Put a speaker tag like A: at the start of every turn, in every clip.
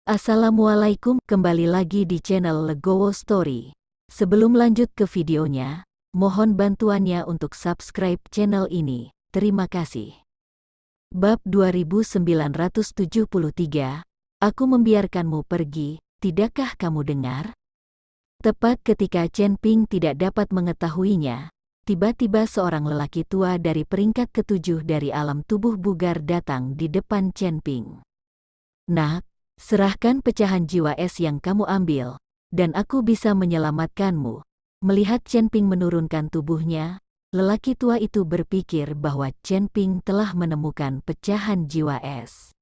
A: Assalamualaikum, kembali lagi di channel Legowo Story. Sebelum lanjut ke videonya, mohon bantuannya untuk subscribe channel ini. Terima kasih. Bab 2973, Aku membiarkanmu pergi, tidakkah kamu dengar? Tepat ketika Chen Ping tidak dapat mengetahuinya, tiba-tiba seorang lelaki tua dari peringkat ketujuh dari alam tubuh bugar datang di depan Chen Ping. Nak, serahkan pecahan jiwa es yang kamu ambil, dan aku bisa menyelamatkanmu. Melihat Chen Ping menurunkan tubuhnya, lelaki tua itu berpikir bahwa Chen Ping telah menemukan pecahan jiwa es.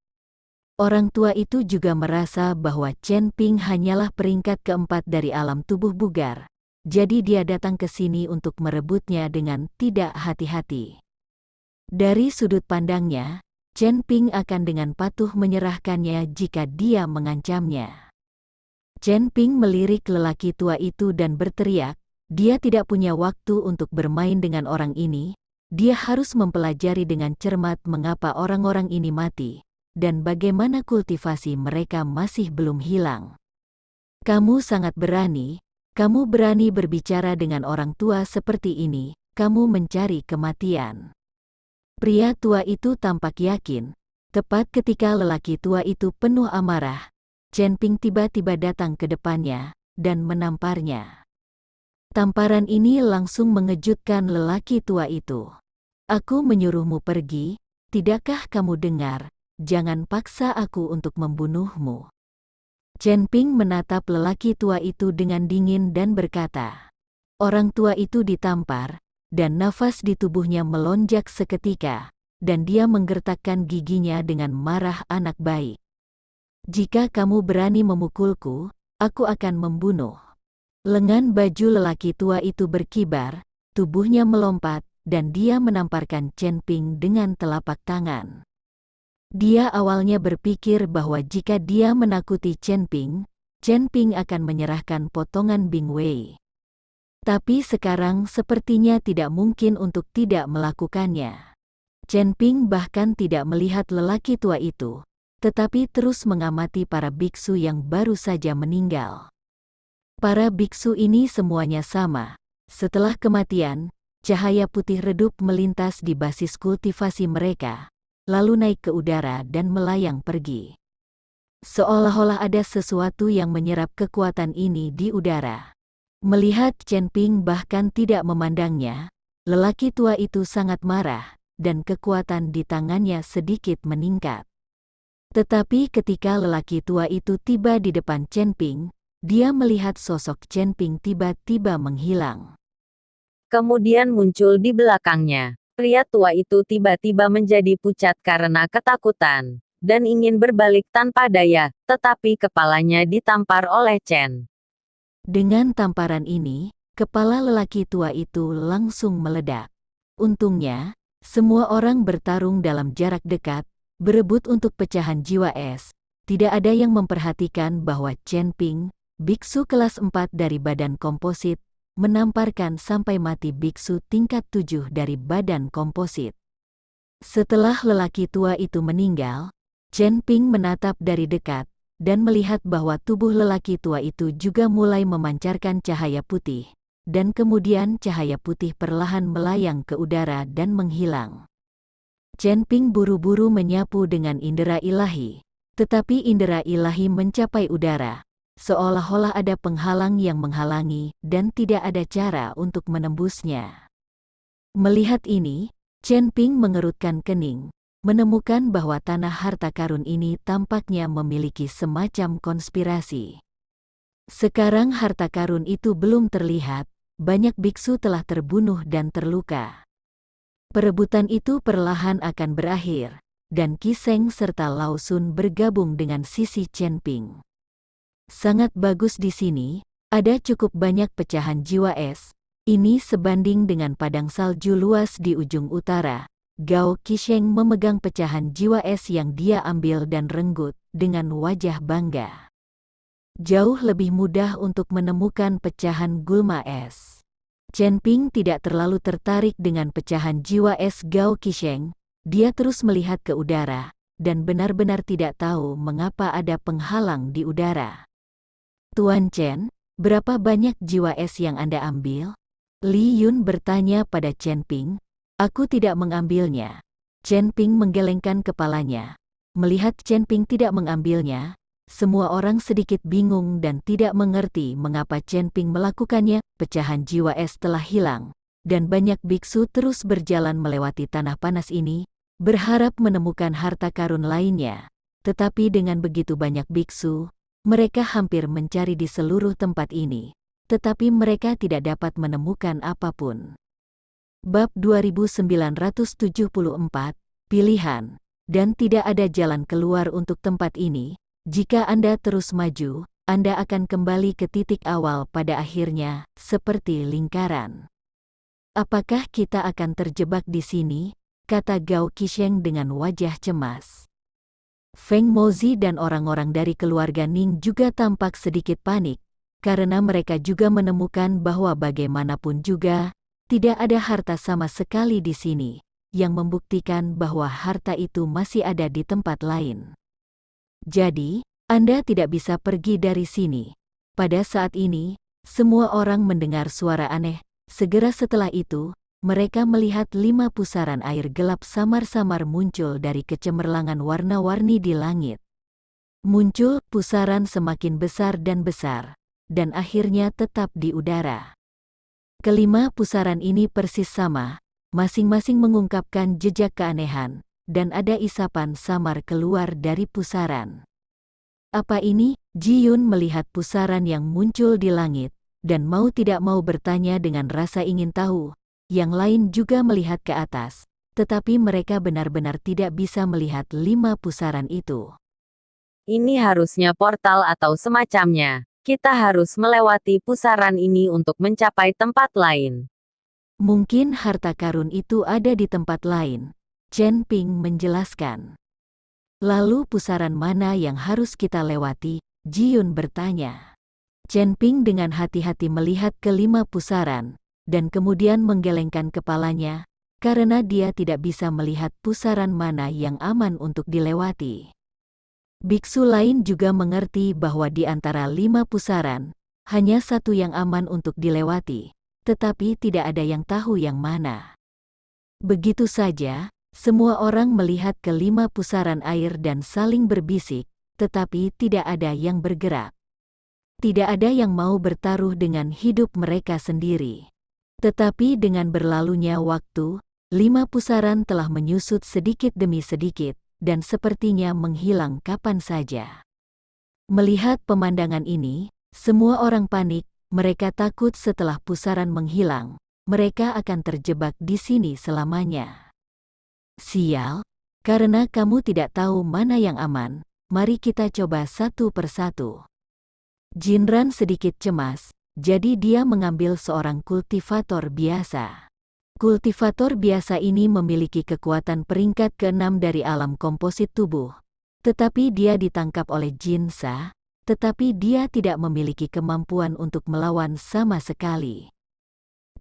A: Orang tua itu juga merasa bahwa Chen Ping hanyalah peringkat keempat dari alam tubuh bugar, jadi dia datang ke sini untuk merebutnya dengan tidak hati-hati. Dari sudut pandangnya, Chen Ping akan dengan patuh menyerahkannya jika dia mengancamnya. Chen Ping melirik lelaki tua itu dan berteriak, dia tidak punya waktu untuk bermain dengan orang ini, dia harus mempelajari dengan cermat mengapa orang-orang ini mati, dan bagaimana kultivasi mereka masih belum hilang. Kamu sangat berani, kamu berani berbicara dengan orang tua seperti ini, kamu mencari kematian. Pria tua itu tampak yakin. Tepat ketika lelaki tua itu penuh amarah, Chen Ping tiba-tiba datang ke depannya dan menamparnya. Tamparan ini langsung mengejutkan lelaki tua itu. Aku menyuruhmu pergi, tidakkah kamu dengar? Jangan paksa aku untuk membunuhmu. Chen Ping menatap lelaki tua itu dengan dingin dan berkata. Orang tua itu ditampar, dan nafas di tubuhnya melonjak seketika, dan dia menggertakkan giginya dengan marah anak baik. Jika kamu berani memukulku, aku akan membunuh. Lengan baju lelaki tua itu berkibar, tubuhnya melompat, dan dia menamparkan Chen Ping dengan telapak tangan. Dia awalnya berpikir bahwa jika dia menakuti Chen Ping akan menyerahkan potongan Bing Wei. Tapi sekarang sepertinya tidak mungkin untuk tidak melakukannya. Chen Ping bahkan tidak melihat lelaki tua itu, tetapi terus mengamati para biksu yang baru saja meninggal. Para biksu ini semuanya sama. Setelah kematian, cahaya putih redup melintas di basis kultivasi mereka, lalu naik ke udara dan melayang pergi. Seolah-olah ada sesuatu yang menyerap kekuatan ini di udara. Melihat Chen Ping bahkan tidak memandangnya, lelaki tua itu sangat marah, dan kekuatan di tangannya sedikit meningkat. Tetapi ketika lelaki tua itu tiba di depan Chen Ping, dia melihat sosok Chen Ping tiba-tiba menghilang.
B: Kemudian muncul di belakangnya. Pria tua itu tiba-tiba menjadi pucat karena ketakutan, dan ingin berbalik tanpa daya, tetapi kepalanya ditampar oleh Chen.
A: Dengan tamparan ini, kepala lelaki tua itu langsung meledak. Untungnya, semua orang bertarung dalam jarak dekat, berebut untuk pecahan jiwa es. Tidak ada yang memperhatikan bahwa Chen Ping, biksu kelas 4 dari badan komposit, menamparkan sampai mati biksu tingkat 7 dari badan komposit. Setelah lelaki tua itu meninggal, Chen Ping menatap dari dekat, dan melihat bahwa tubuh lelaki tua itu juga mulai memancarkan cahaya putih, dan kemudian cahaya putih perlahan melayang ke udara dan menghilang. Chen Ping buru-buru menyapu dengan indera ilahi, tetapi indera ilahi mencapai udara, seolah-olah ada penghalang yang menghalangi dan tidak ada cara untuk menembusnya. Melihat ini, Chen Ping mengerutkan kening, menemukan bahwa tanah harta karun ini tampaknya memiliki semacam konspirasi. Sekarang harta karun itu belum terlihat, banyak biksu telah terbunuh dan terluka. Perebutan itu perlahan akan berakhir, dan Qi Sheng serta Lao Sun bergabung dengan sisi Chen Ping. Sangat bagus di sini, ada cukup banyak pecahan jiwa es, ini sebanding dengan padang salju luas di ujung utara. Gao Qisheng memegang pecahan jiwa es yang dia ambil dan renggut, dengan wajah bangga. Jauh lebih mudah untuk menemukan pecahan gulma es. Chen Ping tidak terlalu tertarik dengan pecahan jiwa es Gao Qisheng, dia terus melihat ke udara, dan benar-benar tidak tahu mengapa ada penghalang di udara. Tuan Chen, berapa banyak jiwa es yang Anda ambil? Li Yun bertanya pada Chen Ping. Aku tidak mengambilnya. Chen Ping menggelengkan kepalanya. Melihat Chen Ping tidak mengambilnya, semua orang sedikit bingung dan tidak mengerti mengapa Chen Ping melakukannya. Pecahan jiwa es telah hilang, dan banyak biksu terus berjalan melewati tanah panas ini, berharap menemukan harta karun lainnya. Tetapi dengan begitu banyak biksu, mereka hampir mencari di seluruh tempat ini, tetapi mereka tidak dapat menemukan apapun. Bab 2974, Pilihan, dan tidak ada jalan keluar untuk tempat ini. Jika Anda terus maju, Anda akan kembali ke titik awal pada akhirnya, seperti lingkaran. Apakah kita akan terjebak di sini? Kata Gao Qisheng dengan wajah cemas. Feng Mozi dan orang-orang dari keluarga Ning juga tampak sedikit panik, karena mereka juga menemukan bahwa bagaimanapun juga, tidak ada harta sama sekali di sini, yang membuktikan bahwa harta itu masih ada di tempat lain. Jadi, Anda tidak bisa pergi dari sini. Pada saat ini, semua orang mendengar suara aneh. Segera setelah itu, mereka melihat 5 pusaran air gelap samar-samar muncul dari kecemerlangan warna-warni di langit. Muncul pusaran semakin besar, dan akhirnya tetap di udara. Kelima pusaran ini persis sama, masing-masing mengungkapkan jejak keanehan, dan ada isapan samar keluar dari pusaran. Apa ini? Ji Yun melihat pusaran yang muncul di langit, dan mau tidak mau bertanya dengan rasa ingin tahu. Yang lain juga melihat ke atas, tetapi mereka benar-benar tidak bisa melihat 5 pusaran itu.
B: Ini harusnya portal atau semacamnya. Kita harus melewati pusaran ini untuk mencapai tempat lain.
A: Mungkin harta karun itu ada di tempat lain, Chen Ping menjelaskan. Lalu pusaran mana yang harus kita lewati? Ji Yun bertanya. Chen Ping dengan hati-hati melihat ke-5 pusaran, dan kemudian menggelengkan kepalanya, karena dia tidak bisa melihat pusaran mana yang aman untuk dilewati. Biksu lain juga mengerti bahwa di antara 5 pusaran, hanya satu yang aman untuk dilewati, tetapi tidak ada yang tahu yang mana. Begitu saja, semua orang melihat ke-5 pusaran air dan saling berbisik, tetapi tidak ada yang bergerak. Tidak ada yang mau bertaruh dengan hidup mereka sendiri. Tetapi dengan berlalunya waktu, 5 pusaran telah menyusut sedikit demi sedikit, dan sepertinya menghilang kapan saja. Melihat pemandangan ini, semua orang panik. Mereka takut setelah pusaran menghilang, mereka akan terjebak di sini selamanya. Sial, karena kamu tidak tahu mana yang aman, mari kita coba satu persatu. Jinran sedikit cemas, jadi dia mengambil seorang kultivator biasa. Kultivator biasa ini memiliki kekuatan peringkat ke-6 dari alam komposit tubuh. Tetapi dia ditangkap oleh Jinsa, tetapi dia tidak memiliki kemampuan untuk melawan sama sekali.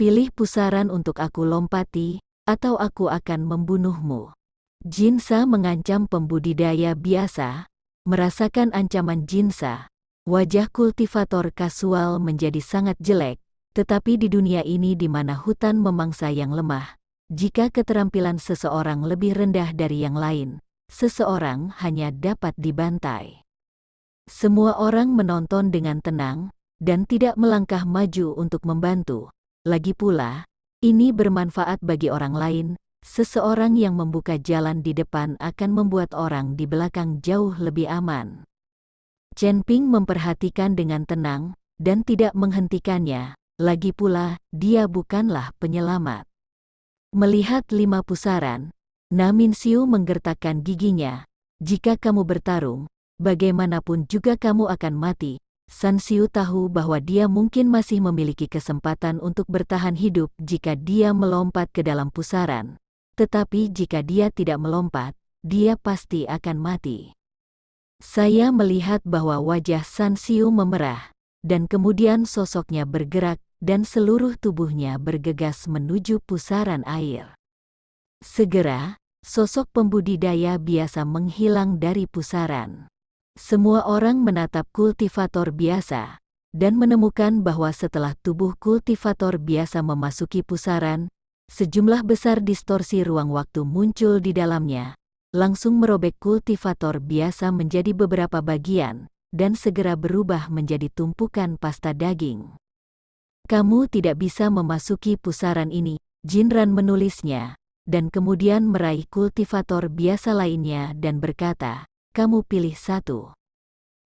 A: Pilih pusaran untuk aku lompati, atau aku akan membunuhmu. Jinsa mengancam pembudidaya biasa. Merasakan ancaman Jinsa, wajah kultivator kasual menjadi sangat jelek. Tetapi di dunia ini di mana hutan memangsa yang lemah, jika keterampilan seseorang lebih rendah dari yang lain, seseorang hanya dapat dibantai. Semua orang menonton dengan tenang, dan tidak melangkah maju untuk membantu. Lagi pula, ini bermanfaat bagi orang lain. Seseorang yang membuka jalan di depan akan membuat orang di belakang jauh lebih aman. Chen Ping memperhatikan dengan tenang, dan tidak menghentikannya. Lagi pula, dia bukanlah penyelamat. Melihat 5 pusaran, Namin Siu menggertakkan giginya. Jika kamu bertarung, bagaimanapun juga kamu akan mati. San Siu tahu bahwa dia mungkin masih memiliki kesempatan untuk bertahan hidup jika dia melompat ke dalam pusaran. Tetapi jika dia tidak melompat, dia pasti akan mati. Saya melihat bahwa wajah San Siu memerah, dan kemudian sosoknya bergerak, dan seluruh tubuhnya bergegas menuju pusaran air. Segera, sosok pembudidaya biasa menghilang dari pusaran. Semua orang menatap kultivator biasa, dan menemukan bahwa setelah tubuh kultivator biasa memasuki pusaran, sejumlah besar distorsi ruang waktu muncul di dalamnya, langsung merobek kultivator biasa menjadi beberapa bagian, dan segera berubah menjadi tumpukan pasta daging. Kamu tidak bisa memasuki pusaran ini, Jinran menulisnya, dan kemudian meraih kultivator biasa lainnya dan berkata, kamu pilih satu.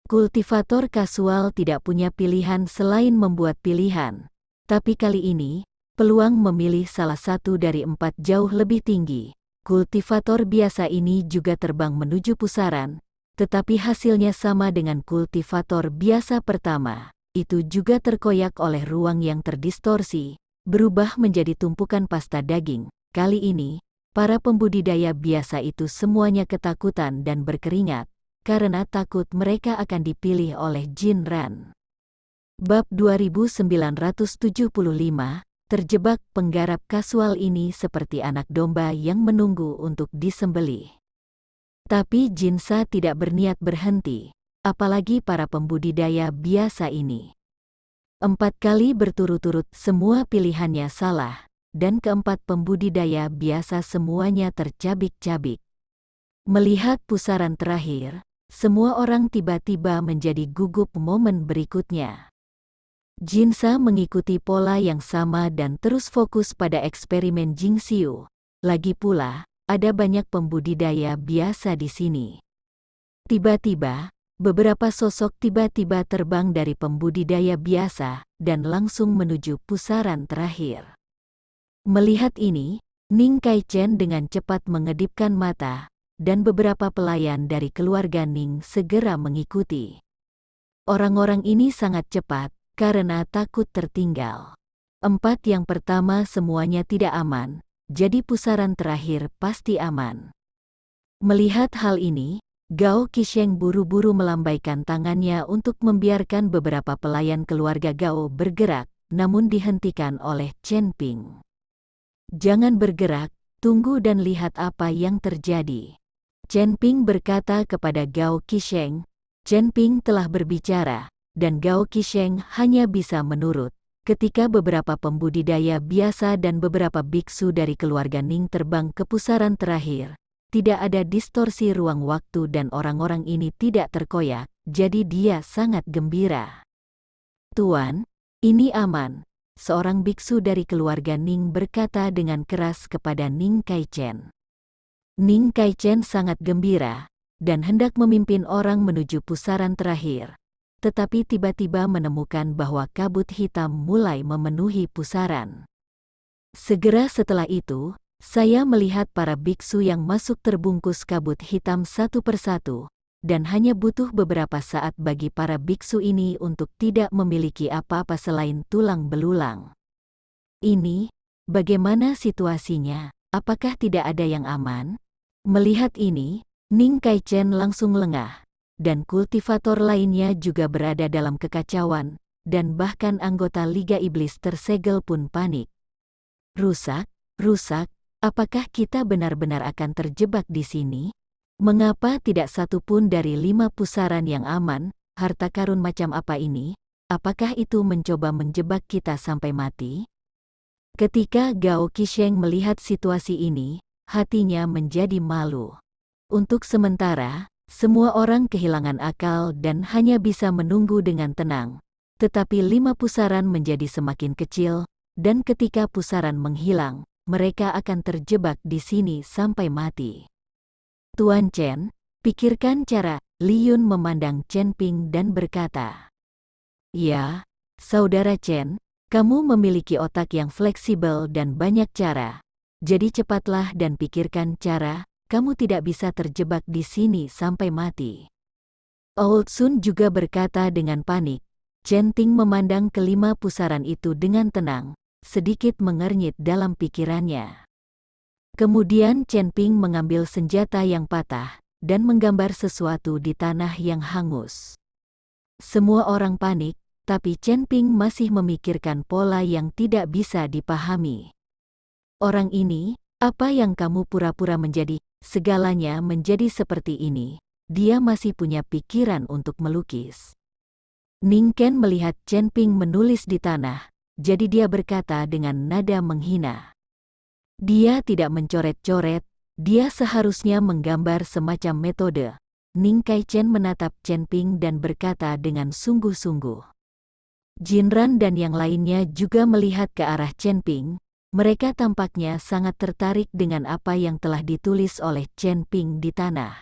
A: Kultivator kasual tidak punya pilihan selain membuat pilihan, tapi kali ini, peluang memilih salah satu dari 4 jauh lebih tinggi. Kultivator biasa ini juga terbang menuju pusaran, tetapi hasilnya sama dengan kultivator biasa pertama. Itu juga terkoyak oleh ruang yang terdistorsi, berubah menjadi tumpukan pasta daging. Kali ini, para pembudidaya biasa itu semuanya ketakutan dan berkeringat, karena takut mereka akan dipilih oleh Jinran. Bab 2975, terjebak. Penggarap kasual ini seperti anak domba yang menunggu untuk disembelih. Tapi Jinsa tidak berniat berhenti, apalagi para pembudidaya biasa ini. 4 kali berturut-turut semua pilihannya salah, dan keempat pembudidaya biasa semuanya tercabik-cabik. Melihat pusaran terakhir, semua orang tiba-tiba menjadi gugup momen berikutnya. Jinsa mengikuti pola yang sama dan terus fokus pada eksperimen Jingxiu. Lagi pula, ada banyak pembudidaya biasa di sini. Tiba-tiba, beberapa sosok tiba-tiba terbang dari pembudidaya biasa dan langsung menuju pusaran terakhir. Melihat ini, Ning Kaichen dengan cepat mengedipkan mata, dan beberapa pelayan dari keluarga Ning segera mengikuti. Orang-orang ini sangat cepat, karena takut tertinggal. 4 yang pertama semuanya tidak aman, jadi pusaran terakhir pasti aman. Melihat hal ini, Gao Qisheng buru-buru melambaikan tangannya untuk membiarkan beberapa pelayan keluarga Gao bergerak, namun dihentikan oleh Chen Ping. Jangan bergerak, tunggu dan lihat apa yang terjadi. Chen Ping berkata kepada Gao Qisheng. Chen Ping telah berbicara, dan Gao Qisheng hanya bisa menurut. Ketika beberapa pembudidaya biasa dan beberapa biksu dari keluarga Ning terbang ke pusaran terakhir, tidak ada distorsi ruang waktu dan orang-orang ini tidak terkoyak, jadi dia sangat gembira. Tuan, ini aman, seorang biksu dari keluarga Ning berkata dengan keras kepada Ning Kaichen. Ning Kaichen sangat gembira, dan hendak memimpin orang menuju pusaran terakhir. Tetapi tiba-tiba menemukan bahwa kabut hitam mulai memenuhi pusaran. Segera setelah itu, saya melihat para biksu yang masuk terbungkus kabut hitam satu persatu, dan hanya butuh beberapa saat bagi para biksu ini untuk tidak memiliki apa-apa selain tulang belulang. Ini, bagaimana situasinya? Apakah tidak ada yang aman? Melihat ini, Ning Kaichen langsung lengah, dan kultivator lainnya juga berada dalam kekacauan, dan bahkan anggota Liga Iblis tersegel pun panik. Rusak, apakah kita benar-benar akan terjebak di sini? Mengapa tidak satu pun dari 5 pusaran yang aman? Harta karun macam apa ini? Apakah itu mencoba menjebak kita sampai mati? Ketika Gao Qisheng melihat situasi ini, hatinya menjadi malu. Untuk sementara, semua orang kehilangan akal dan hanya bisa menunggu dengan tenang. Tetapi 5 pusaran menjadi semakin kecil, dan ketika pusaran menghilang, mereka akan terjebak di sini sampai mati. Tuan Chen, pikirkan cara. Li Yun memandang Chen Ping dan berkata, ya, Saudara Chen, kamu memiliki otak yang fleksibel dan banyak cara. Jadi cepatlah dan pikirkan cara, kamu tidak bisa terjebak di sini sampai mati. Old Sun juga berkata dengan panik. Chen Ting memandang kelima pusaran itu dengan tenang, sedikit mengernyit dalam pikirannya. Kemudian Chen Ping mengambil senjata yang patah, dan menggambar sesuatu di tanah yang hangus. Semua orang panik, tapi Chen Ping masih memikirkan pola yang tidak bisa dipahami. Orang ini, Apa yang kamu pura-pura menjadi? Segalanya menjadi seperti ini. Dia masih punya pikiran untuk melukis. Ning Ken melihat Chen Ping menulis di tanah, jadi dia berkata dengan nada menghina. Dia tidak mencoret-coret, dia seharusnya menggambar semacam metode. Ning Kai Chen menatap Chen Ping dan berkata dengan sungguh-sungguh. Jinran dan yang lainnya juga melihat ke arah Chen Ping. Mereka tampaknya sangat tertarik dengan apa yang telah ditulis oleh Chen Ping di tanah.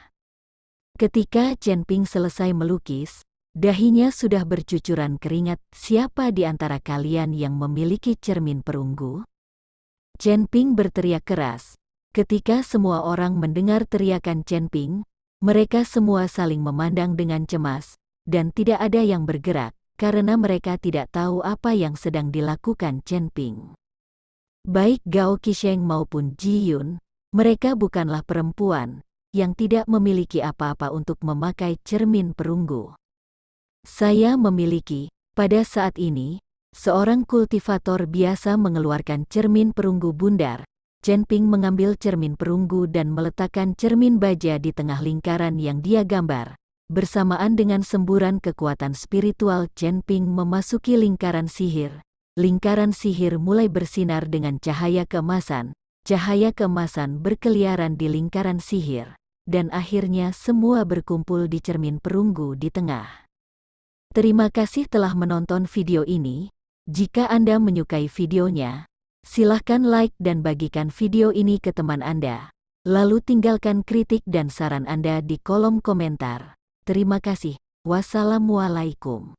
A: Ketika Chen Ping selesai melukis, dahinya sudah bercucuran keringat. Siapa di antara kalian yang memiliki cermin perunggu? Chen Ping berteriak keras. Ketika semua orang mendengar teriakan Chen Ping, mereka semua saling memandang dengan cemas, dan tidak ada yang bergerak, karena mereka tidak tahu apa yang sedang dilakukan Chen Ping. Baik Gao Qisheng maupun Ji Yun, mereka bukanlah perempuan yang tidak memiliki apa-apa untuk memakai cermin perunggu. Saya memiliki, pada saat ini, seorang kultivator biasa mengeluarkan cermin perunggu bundar. Chen Ping mengambil cermin perunggu dan meletakkan cermin baja di tengah lingkaran yang dia gambar. Bersamaan dengan semburan kekuatan spiritual, Chen Ping memasuki lingkaran sihir. Lingkaran sihir mulai bersinar dengan cahaya keemasan. Cahaya keemasan berkeliaran di lingkaran sihir, dan akhirnya semua berkumpul di cermin perunggu di tengah. Terima kasih telah menonton video ini. Jika Anda menyukai videonya, silahkan like dan bagikan video ini ke teman Anda. Lalu tinggalkan kritik dan saran Anda di kolom komentar. Terima kasih. Wassalamualaikum.